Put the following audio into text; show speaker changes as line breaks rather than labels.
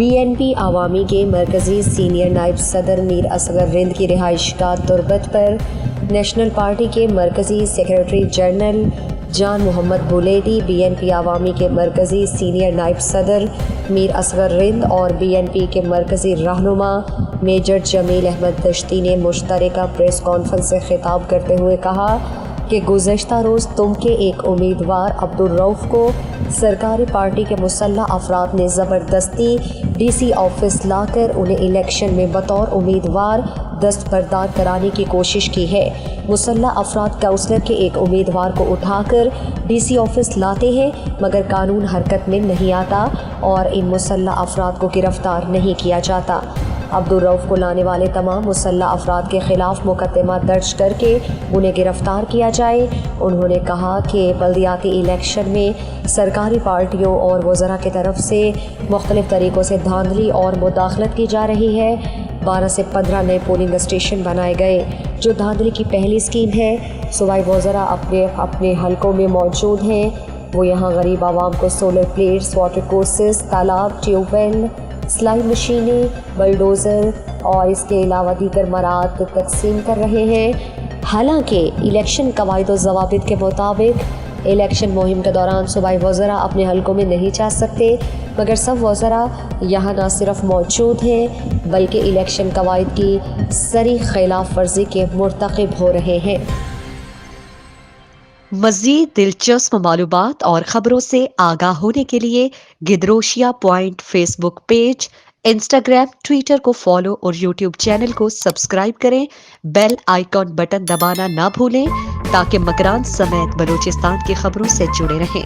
BNP عوامی کے مرکزی سینئر نائب صدر میر اصغر رند کی رہائش گاہ تربت پر نیشنل پارٹی کے مرکزی سیکریٹری جنرل جان محمد بولیدی، BNP عوامی کے مرکزی سینئر نائب صدر میر اصغر رند اور BNP کے مرکزی رہنما میجر جمیل احمد دشتی نے مشترکہ پریس کانفرنس سے خطاب کرتے ہوئے کہا کہ گزشتہ روز تم کے ایک امیدوار عبدالرؤف کو سرکاری پارٹی کے مسلح افراد نے زبردستی DC آفس لا کر انہیں الیکشن میں بطور امیدوار دستبردار کرانے کی کوشش کی ہے۔ مسلح افراد کونسلر کے ایک امیدوار کو اٹھا کر DC آفس لاتے ہیں مگر قانون حرکت میں نہیں آتا اور ان مسلح افراد کو گرفتار نہیں کیا جاتا۔ عبدالرؤف کو لانے والے تمام مسلح افراد کے خلاف مقدمہ درج کر کے انہیں گرفتار کیا جائے۔ انہوں نے کہا کہ بلدیاتی الیکشن میں سرکاری پارٹیوں اور وزراء کی طرف سے مختلف طریقوں سے دھاندلی اور مداخلت کی جا رہی ہے۔ 12 سے 15 نئے پولنگ اسٹیشن بنائے گئے جو دھاندلی کی پہلی اسکیم ہے۔ صوبائی وزراء اپنے حلقوں میں موجود ہیں، وہ یہاں غریب عوام کو سولر پلیٹس، واٹر کورسز، تالاب، ٹیوب ویل، سلائی مشینیں، بلڈوزر اور اس کے علاوہ دیگر مراد تقسیم کر رہے ہیں۔ حالانکہ الیکشن قواعد و ضوابط کے مطابق الیکشن مہم کے دوران صوبائی وزراء اپنے حلقوں میں نہیں جا سکتے، مگر سب وزراء یہاں نہ صرف موجود ہیں بلکہ الیکشن قواعد کی صریح خلاف ورزی کے مرتکب ہو رہے ہیں۔
مزید دلچسپ معلومات اور خبروں سے آگاہ ہونے کے لیے Gedrosia point Facebook page, Instagram, Twitter کو فالو اور یوٹیوب چینل کو سبسکرائب کریں۔ بیل آئیکن بٹن دبانا نہ بھولیں تاکہ مکران سمیت بلوچستان کی خبروں سے جڑے رہیں۔